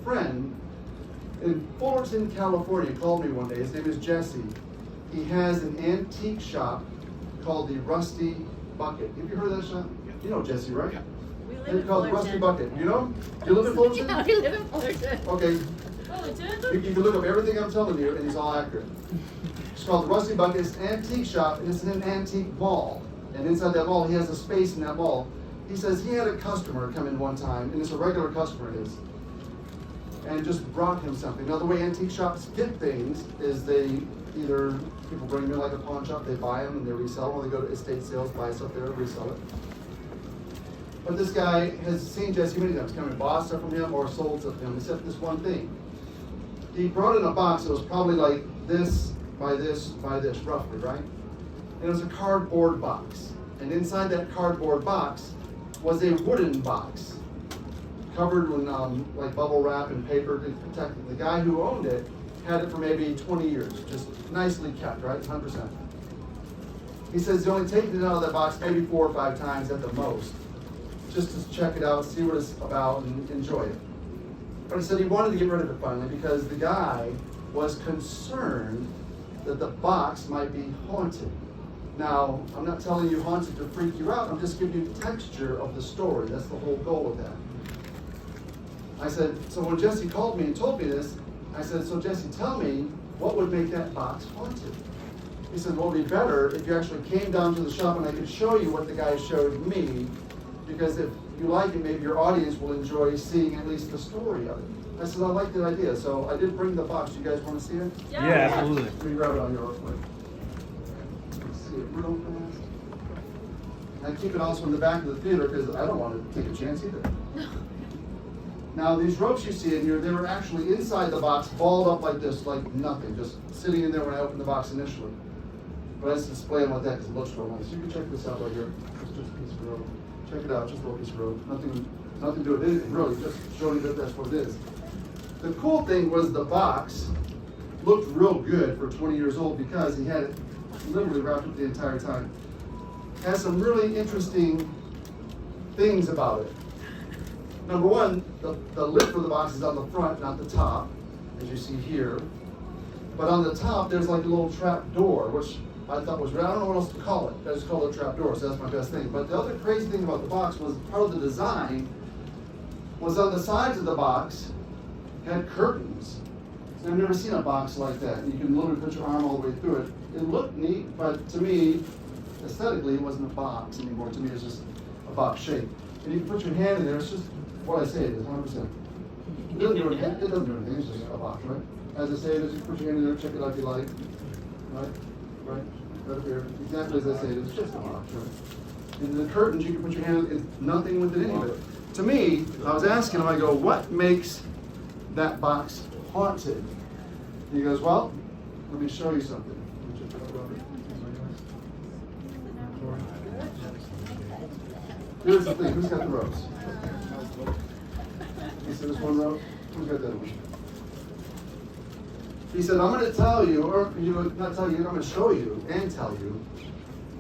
friend in Fullerton, California, called me one day. His name is Jesse. He has an antique shop called the Rusty Bucket. Have you heard of that shop? You know Jesse, right? Yeah. We live It's in called the Fullerton. Rusty Bucket. You know? Do you live in Fullerton? Yeah, we live in Fullerton. Okay. Fullerton? You can look up everything I'm telling you, and it's all accurate. It's called the Rusty Bucket. It's an antique shop, and it's in an antique mall. And inside that mall, he has a space in that mall. He says he had a customer come in one time, and it's a regular customer of his, and just brought him something. Now, the way antique shops get things is they either, people bring them in like a pawn shop, they buy them and they resell them, or they go to estate sales, buy stuff there, resell it. But this guy has seen Jesse many times, come and bought stuff from him or sold stuff from him, except this one thing. He brought in a box that was probably like this by this by this, roughly, right? And it was a cardboard box. And inside that cardboard box was a wooden box, covered in like bubble wrap and paper to protect it. The guy who owned it had it for maybe 20 years, just nicely kept, right? 100%. He says he only taken it out of that box maybe 4 or 5 times at the most, just to check it out, see what it's about, and enjoy it. But he said he wanted to get rid of it finally because the guy was concerned that the box might be haunted. Now, I'm not telling you haunted to freak you out, I'm just giving you the texture of the story. That's the whole goal of that. I said, so when Jesse called me and told me this, I said, so Jesse, tell me, what would make that box haunted? He said, well, it'd be better if you actually came down to the shop and I could show you what the guy showed me, because if you like it, maybe your audience will enjoy seeing at least the story of it. I said, I like that idea, so I did bring the box. You guys want to see it? Yeah. Yeah, absolutely. Let me grab it on here real quick. Let's see it real fast. I keep it also in the back of the theater because I don't want to take a chance either. Now, these ropes you see in here, they were actually inside the box, balled up like this, like nothing, just sitting in there when I opened the box initially. But I just display them like that because it looks real nice. You can check this out right here. It's just a piece of rope. Check it out, just a little piece of rope. Nothing to do with anything, really, just showing you that that's what it is. The cool thing was the box looked real good for 20 years old because he had it literally wrapped up the entire time. Has some really interesting things about it. Number one, the lid for the box is on the front, not the top, as you see here. But on the top, there's like a little trap door, which I thought was, I don't know what else to call it. I just call it a trap door, so that's my best thing. But the other crazy thing about the box was part of the design was on the sides of the box had curtains. So I've never seen a box like that. You can literally put your arm all the way through it. It looked neat, but to me, aesthetically, it wasn't a box anymore. To me, it's just a box shape. And you can put your hand in there. It's just what I say it is, 100%. It doesn't do anything. It doesn't do anything. It's just a box, right? As I say it is, you put your hand in there, check it out if you like. Right? Right? Right up here. Exactly as I say it is. It's just a box, right? And the curtains, you can put your hand in. It's nothing within any of it. To me, I was asking him, I go, what makes that box haunted? He goes, well, let me show you something. Here's the thing, who's got the ropes? He said, there's one rope. Who's got that one? He said, I'm going to tell you, or not tell you, I'm going to show you and tell you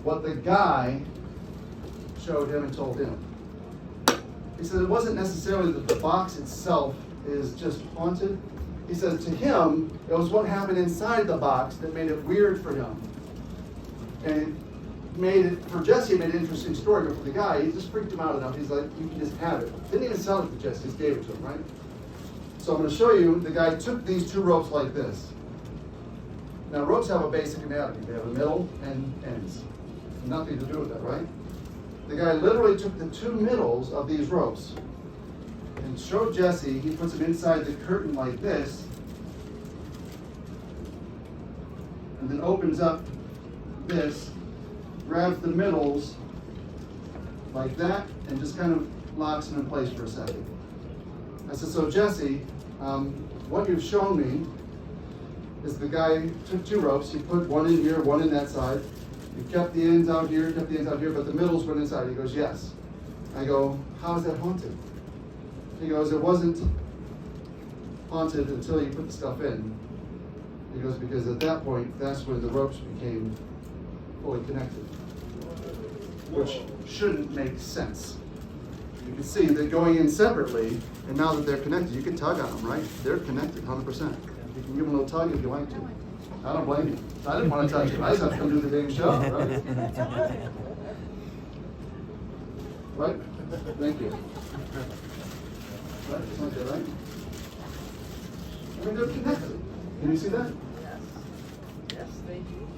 what the guy showed him and told him. He said it wasn't necessarily that the box itself is just haunted. He says to him, it was what happened inside the box that made it weird for him. And made it, for Jesse, it made an interesting story, but for the guy, he just freaked him out enough. He's like, you can just have it. Didn't even sell it to Jesse, just gave it to him, right? So I'm going to show you, the guy took these 2 ropes like this. Now, ropes have a basic anatomy. They have a middle and ends. Nothing to do with that, right? The guy literally took the 2 middles of these ropes and showed Jesse. He puts them inside the curtain like this, and then opens up this, grabs the middles like that, and just kind of locks them in place for a second. I said, so Jesse, what you've shown me is the guy took 2 ropes, he put one in here, one in that side. You kept the ends out here, kept the ends out here, but the middles went inside. He goes, yes. I go, how is that haunted? He goes, it wasn't haunted until you put the stuff in. He goes, because at that point, that's when the ropes became fully connected, which shouldn't make sense. You can see that going in separately, and now that they're connected, you can tug on them, right? They're connected 100%. You can give them a little tug if you like to. I don't blame you. I didn't want to touch it. I just have to come do the dang show, right? Right? Thank you. Right? It's like that, right? I mean, they're connected. Can you see that? Yes. Yes, they do.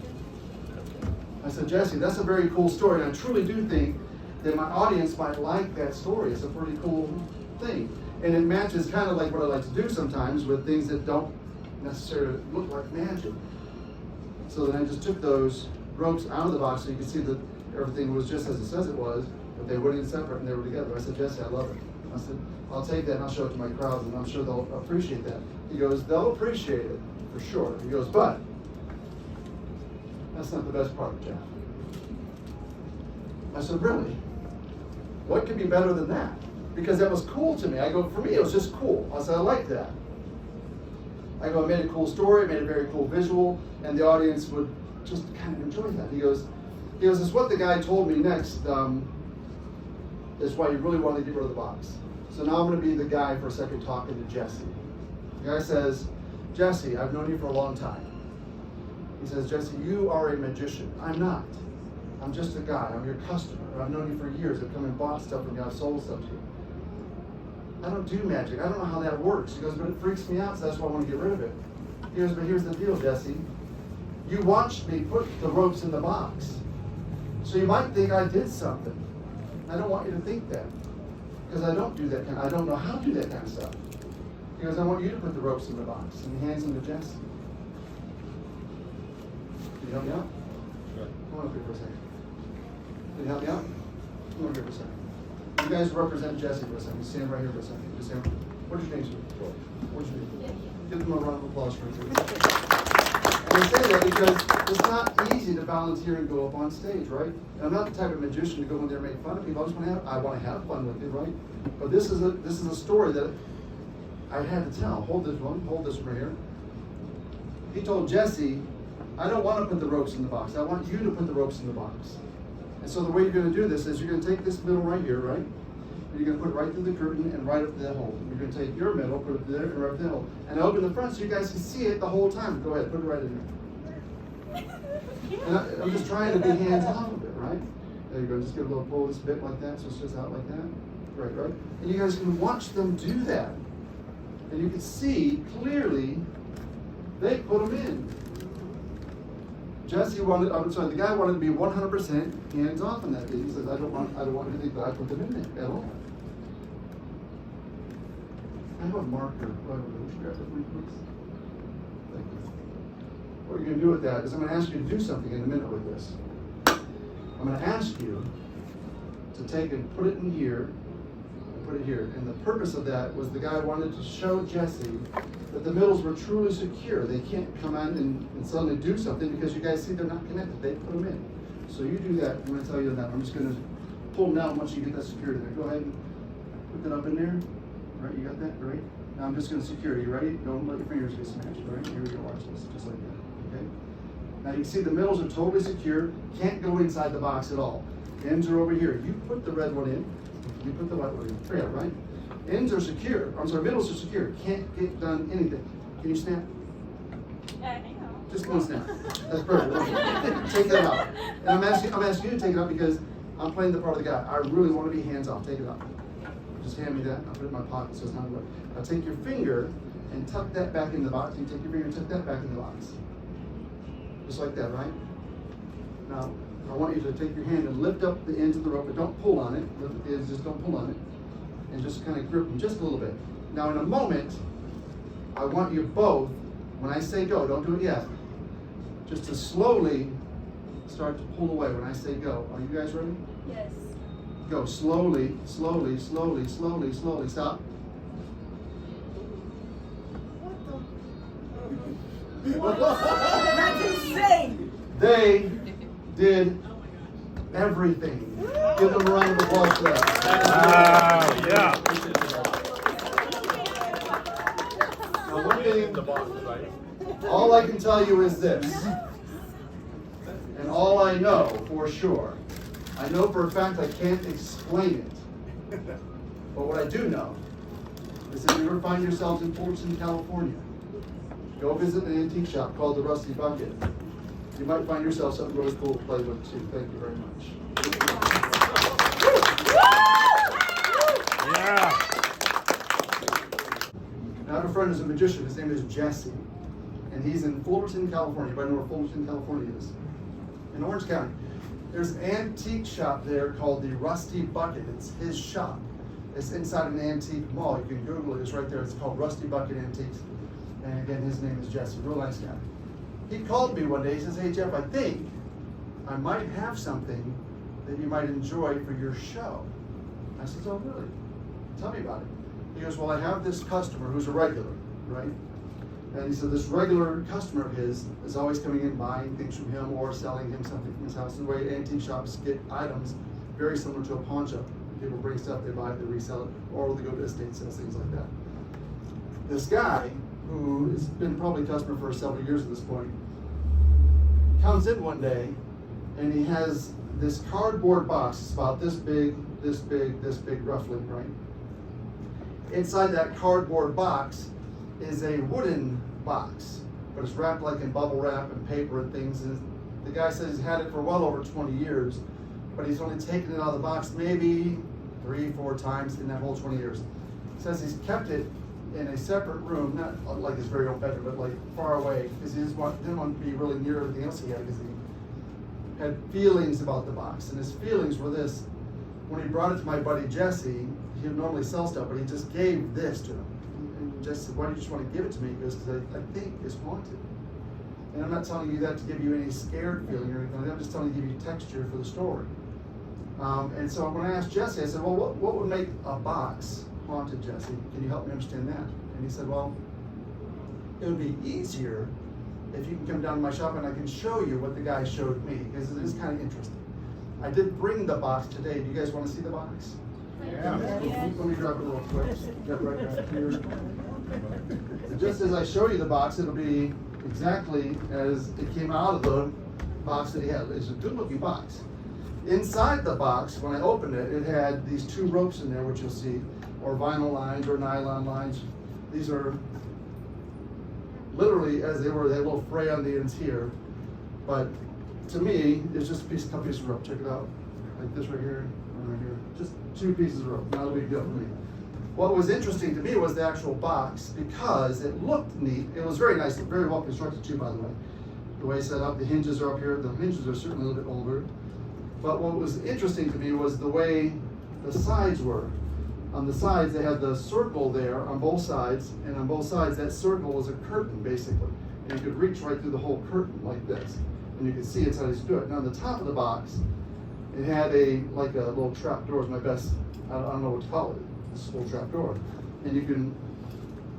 I said, Jesse, that's a very cool story, and I truly do think that my audience might like that story. It's a pretty cool thing. And it matches kind of like what I like to do sometimes with things that don't necessarily look like magic. So then I just took those ropes out of the box so you could see that everything was just as it says it was, but they weren't separate and they were together. I said, Jesse, I love it. I said, I'll take that and I'll show it to my crowds and I'm sure they'll appreciate that. He goes, they'll appreciate it, for sure. He goes, but that's not the best part, Jeff. I said, really? What could be better than that? Because that was cool to me. I go, for me, it was just cool. I said, I like that. I go, I made a cool story, made a very cool visual, and the audience would just kind of enjoy that. He goes, it's what the guy told me next, is why you really want to get rid of the box. So now I'm going to be the guy for a second talking to Jesse. The guy says, Jesse, I've known you for a long time. He says, Jesse, you are a magician. I'm not. I'm just a guy. I'm your customer. I've known you for years. I've come and bought stuff from you. I've sold stuff to you. I don't do magic. I don't know how that works. He goes, but it freaks me out, so that's why I want to get rid of it. He goes, but here's the deal, Jesse. You watched me put the ropes in the box. So you might think I did something. I don't want you to think that. Because I don't do that I don't know how to do that kind of stuff. He goes, I want you to put the ropes in the box. And he hands them to Jesse. Can you help me out? Sure. Come on up here for a second. Can you help me out? Come on up here for a second. You guys represent Jesse for a second. Stand right here for a second. Just stand. What's your name, sir? What's your name? Give them a round of applause for it. And I say that because it's not easy to volunteer and go up on stage, right? And I'm not the type of magician to go in there and make fun of people. I want to have fun with it, right? But this is a story that I had to tell. Hold this one right here. He told Jesse, I don't want to put the ropes in the box. I want you to put the ropes in the box. And so the way you're going to do this is you're going to take this middle right here, right? And you're going to put it right through the curtain and right up to that hole. You're going to take your middle, put it there, and right up to that hole. And open the front so you guys can see it the whole time. Go ahead, put it right in there. And I'm just trying to be hands off of it, right? There you go. Just give a little pull this bit like that so it's just out like that. Right. And you guys can watch them do that. And you can see clearly they put them in. The guy wanted to be 100% hands off on that. He says, I don't want you to think that I put them in there at all. I have a marker. Would you grab it for me, please? Thank you. What you're going to do with that is I'm going to ask you to do something in a minute with this. I'm going to ask you to take and put it in here, and put it here. And the purpose of that was the guy wanted to show Jesse that the middles were truly secure. They can't come on and suddenly do something because you guys see they're not connected. They put them in. So you do that. I'm going to tell you that. I'm just going to pull them down once you get that secured there. Go ahead and put that up in there. Right, you got that? Great. Now I'm just going to secure. You ready? Don't let your fingers get smashed. All right, here we go. Watch this. Just like that. Okay? Now you can see the middles are totally secure. Can't go inside the box at all. Ends are over here. You put the red one in. You put the white one in. Yeah, right? Ends are secure. Middles are secure. Can't get done anything. Can you snap? Just one snap. That's perfect. Take that out. And I'm asking you to take it out because I'm playing the part of the guy. I really want to be hands off. Take it out. Just hand me that. I'll put it in my pocket so it's not wet. Now take your finger and tuck that back in the box. You take your finger and tuck that back in the box. Just like that, right? Now, I want you to take your hand and lift up the ends of the rope, but don't pull on it. Lift up the ends, just don't pull on it. And just kind of grip them just a little bit. Now in a moment, I want you both, when I say go, don't do it yet, just to slowly start to pull away when I say go. Are you guys ready? Yes. Go slowly, slowly, slowly, slowly, slowly. Stop. That's insane. They did everything. Give them a round of applause for that. Wow, yeah. Now, one thing, all I can tell you is this, and all I know for sure, I know for a fact I can't explain it, But what I do know is if you ever find yourselves in Fullerton, California, go visit an antique shop called the Rusty Bucket. You might find yourself something really cool to play with too. Thank you very much. Yeah. I have a friend who's a magician. His name is Jesse. And he's in Fullerton, California. Anybody know where Fullerton, California is? In Orange County. There's an antique shop there called the Rusty Bucket. It's his shop. It's inside an antique mall. You can Google it. It's right there. It's called Rusty Bucket Antiques. And again, his name is Jesse. Real nice guy. He called me one day. He says, "Hey, Jeff, I think I might have something that you might enjoy for your show." I said, "Oh, really? Tell me about it." He goes, "Well, I have this customer who's a regular, right?" And he said, this regular customer of his is always coming in buying things from him or selling him something from his house. The way antique shops get items very similar to a pawn shop. People bring stuff, they buy it, they resell it, or they go to estate sales, things like that. This guy, who has been probably a customer for several years at this point, comes in one day and he has this cardboard box. It's about this big, this big, this big roughly, right? Inside that cardboard box is a wooden box, but it's wrapped like in bubble wrap and paper and things. And the guy says he's had it for well over 20 years, but he's only taken it out of the box maybe 3-4 times in that whole 20 years. He says he's kept it in a separate room, not like his very own bedroom, but like far away, because he didn't want to be really near everything else he had, because he had feelings about the box. And his feelings were this: when he brought it to my buddy Jesse, he would normally sell stuff, but he just gave this to him. And Jesse said, "Why do you just want to give it to me?" He goes, "Because I think it's haunted." And I'm not telling you that to give you any scared feeling or anything like that. I'm just telling you to give you texture for the story. And so when I asked Jesse, I said, "Well, what would make a box haunted, Jesse? Can you help me understand that?" And he said, "Well, it would be easier if you can come down to my shop and I can show you what the guy showed me, because it is kind of interesting." I did bring the box today. Do you guys want to see the box? Yeah. Let me grab it real quick. Get right back here. And just as I show you the box, it'll be exactly as it came out of the box that he had. It's a good-looking box. Inside the box, when I opened it, it had these 2 ropes in there, which you'll see, or vinyl lines or nylon lines. These are literally as they were. They had a little fray on the ends here, but to me, it's just a piece of rope. Check it out, like this right here, and right here. Just 2 pieces of rope. Not a big deal for me. What was interesting to me was the actual box, because it looked neat. It was very nice, very well constructed too, by the way. The way it's set up, the hinges are up here. The hinges are certainly a little bit older. But what was interesting to me was the way the sides were. On the sides, they had the circle there on both sides, and on both sides, that circle was a curtain, basically. And you could reach right through the whole curtain like this. And you could see inside his do it. Now, on the top of the box, it had like a little trap door, is my best, I don't know what to call it, this little trap door. And you can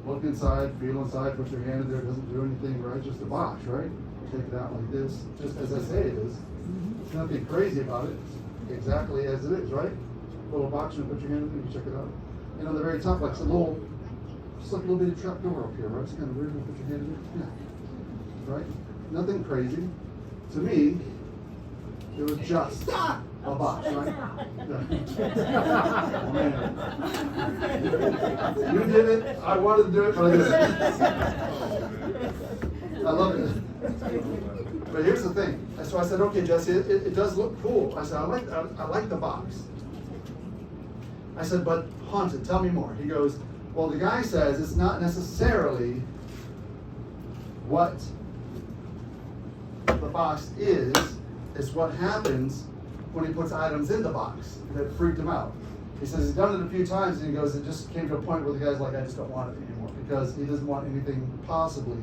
look inside, feel inside, put your hand in there, it doesn't do anything, right? Just a box, right? Take it out like this, just as I say it is. There's nothing crazy about it, it's exactly as it is, right? Little box, you put your hand in there, you check it out. And on the very top, like it's just like a little bitty trap door up here, right? It's kind of weird, you put your hand in there, yeah. Right? Nothing crazy. To me, it was just a box, right? Yeah. Man. You did it, I wanted to do it, but I didn't. I love it. But here's the thing. So I said, "Okay, Jesse, it does look cool." I said, I like the box. I said, "But haunted, tell me more." He goes, "Well, the guy says it's not necessarily what the box is, it's what happens when he puts items in the box that freaked him out." He says he's done it a few times, and he goes, it just came to a point where the guy's like, "I just don't want it anymore," because he doesn't want anything possibly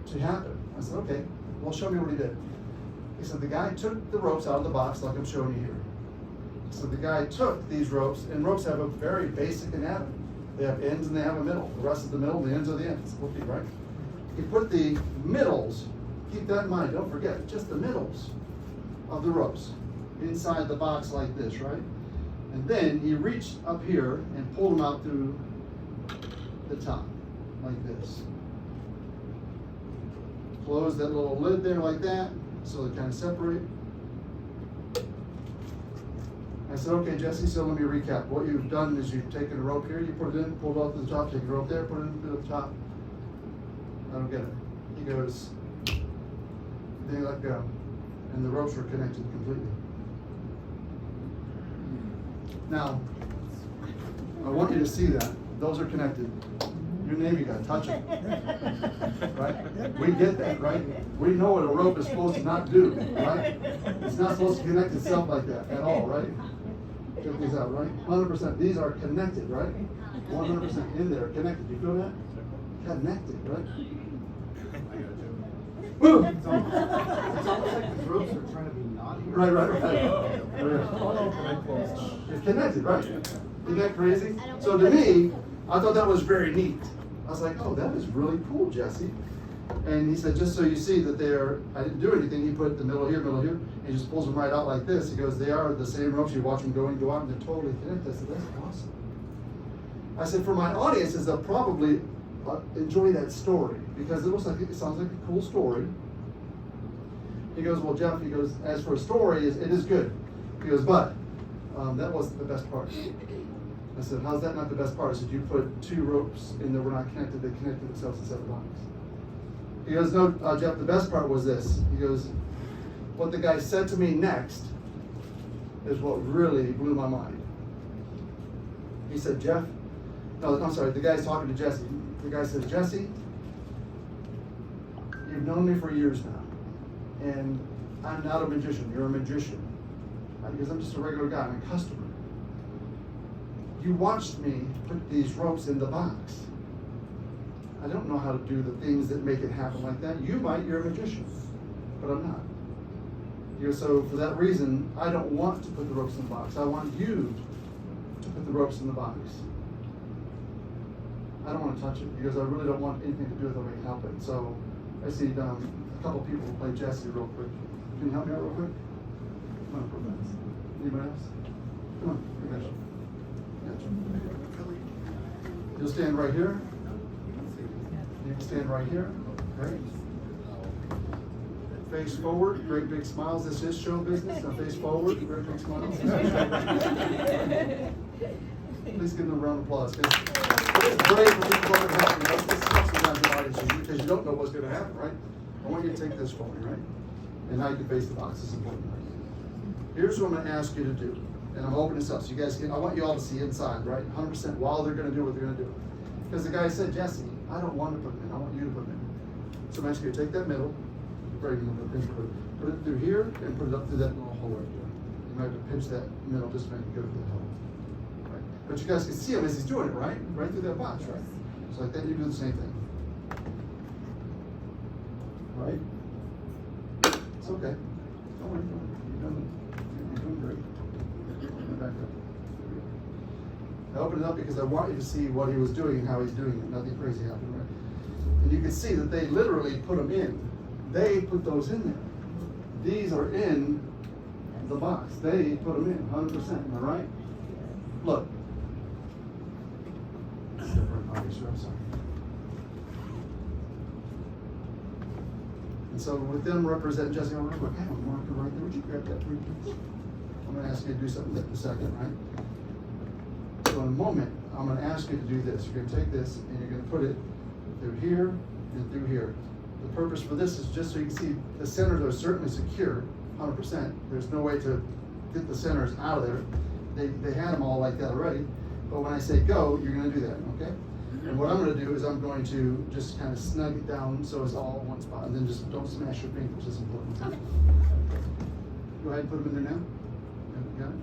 to happen. I said, "Okay, well, show me what he did." He said the guy took the ropes out of the box like I'm showing you here. So the guy took these ropes, and ropes have a very basic anatomy. They have ends and they have a middle. The rest of the middle, the ends are the ends. Whoopee, right? He put the middles, keep that in mind, don't forget, just the middles of the ropes inside the box like this, right? And then he reached up here and pulled them out through the top, like this. Close that little lid there like that, so they kind of separate. I said, okay, Jesse, so let me recap. What you've done is you've taken a rope here, you put it in, pulled it off to the top, take a rope there, put it in to the top. I don't get it. He goes, then you let go. And the ropes were connected completely. Now, I want you to see that. Those are connected. Your Navy guy, touch it. Right? We get that, right? We know what a rope is supposed to not do, right? It's not supposed to connect itself like that at all, right? Check these out, right? 100%. These are connected, right? 100% in there, connected. You feel that? Connected, right? Boom! It's almost like the ropes are trying to be naughty. Right. It's connected, right? Isn't that crazy? So to me, I thought that was very neat. I was like, oh, that is really cool, Jesse. And he said, just so you see that I didn't do anything. He put the middle here, and he just pulls them right out like this. He goes, they are the same ropes. You watch them go in, go out, and they're totally connected. I said, that's awesome. I said, for my audiences, they'll probably enjoy that story because it sounds like a cool story. He goes, well, Jeff, he goes, as for a story, it is good. He goes, but that wasn't the best part. I said, how's that not the best part? I said, you put two ropes in that were not connected. They connected themselves in separate lines. He goes, no, Jeff, the best part was this. He goes, what the guy said to me next is what really blew my mind. He said, Jeff, no, I'm sorry, the guy's talking to Jesse. The guy says, Jesse, you've known me for years now, and I'm not a magician. You're a magician. Because I'm just a regular guy. I'm a customer. You watched me put these ropes in the box. I don't know how to do the things that make it happen like that. You might, you're a magician, but I'm not. So for that reason, I don't want to put the ropes in the box. I want you to put the ropes in the box. I don't want to touch it because I really don't want anything to do with it if I can help it. So I see a couple people who play Jesse real quick. Can you help me out real quick? Come on, for a minute. Anybody else? Come on, I got you. You'll stand right here. You can stand right here. Okay. Face forward, great big smiles. This is show business. Now face forward, great big smiles. Please give them a round of applause. It's great when people don't happen. This helps sometimes in audiences because you don't know what's going to happen, right? I want you to take this for me, right? And now you can face the box. It's important, right? Here's what I'm going to ask you to do. And I'm opening this up so you guys can, I want you all to see inside, right? 100% while they're going to do what they're going to do. Because the guy said, Jesse, I don't want to put them in. I want you to put them in. So I'm asking you to take that middle, put it through here, and put it up through that little hole right there. You might have to pinch that middle just to make it go through the hole. Right? But you guys can see him as he's doing it, right? Right through that box, right? So like that, you do the same thing. Right? It's okay. Don't worry. You're doing great. Back up. I opened it up because I want you to see what he was doing and how he's doing it. Nothing crazy happened, right? And you can see that they literally put them in. They put those in there. These are in the box. They put them in, 100%. Am I right? Look. I'm sorry. And so with them representing Jesse, I'm like, I have a marker right there. Would you grab that for me, please? I'm going to ask you to do something in a second, right? So in a moment, I'm going to ask you to do this. You're going to take this and you're going to put it through here and through here. The purpose for this is just so you can see the centers are certainly secure, 100%. There's no way to get the centers out of there. They had them all like that already. But when I say go, you're going to do that, okay? And what I'm going to do is I'm going to just kind of snug it down so it's all in one spot. And then just don't smash your fingers. It's important. Okay. Go ahead and put them in there now. Got it?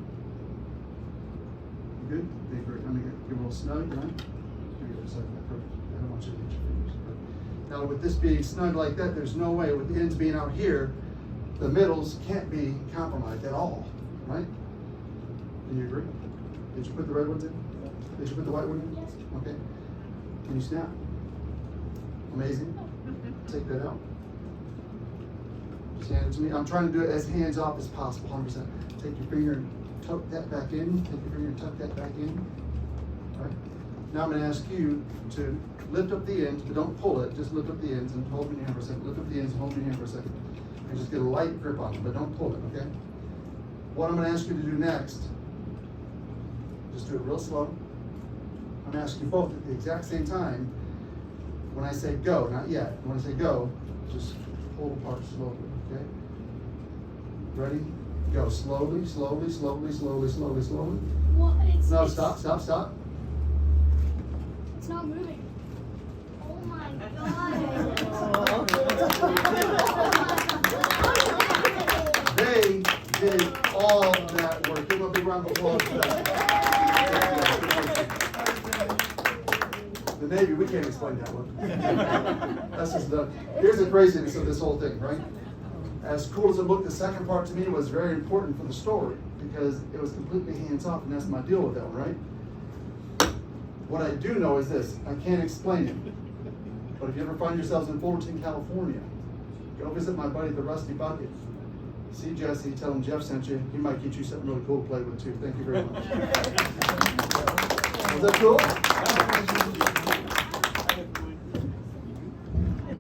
Good? Okay, great. I'm going to get a little snug, right? Give it a second. Perfect. I don't want you to hit your fingers. Now, with this being snug like that, there's no way, with the ends being out here, the middles can't be compromised at all, right? Do you agree? Did you put the red ones in? Did you put the white one in? Yes. Okay. Can you snap? Amazing. Take that out. Just hand it to me. I'm trying to do it as hands off as possible, 100%. Take your finger and tuck that back in. Take your finger and tuck that back in. All right. Now I'm going to ask you to lift up the ends, but don't pull it. Just lift up the ends and hold them in your hand for a second. Lift up the ends and hold them in your hand for a second. And just get a light grip on them, but don't pull it, okay? What I'm going to ask you to do next Just do it real slow. I'm asking you both at the exact same time. When I say go, not yet. When I say go, just pull apart slowly, okay? Ready? Go. Slowly, slowly, slowly, slowly, slowly, slowly. Well, No, it's, stop, stop, stop. It's not moving. Oh my god. They did all that work. Give them a big round of applause for that. The Navy, we can't explain that one. That's just done. Here's the craziness of this whole thing, right? As cool as it looked, the second part to me was very important for the story because it was completely hands-off, and that's my deal with that one, right? What I do know is this: I can't explain it. But if you ever find yourselves in Fullerton, California, go visit my buddy, the Rusty Bucket. See Jesse, tell him Jeff sent you. He might get you something really cool to play with too. Thank you very much. Was that cool?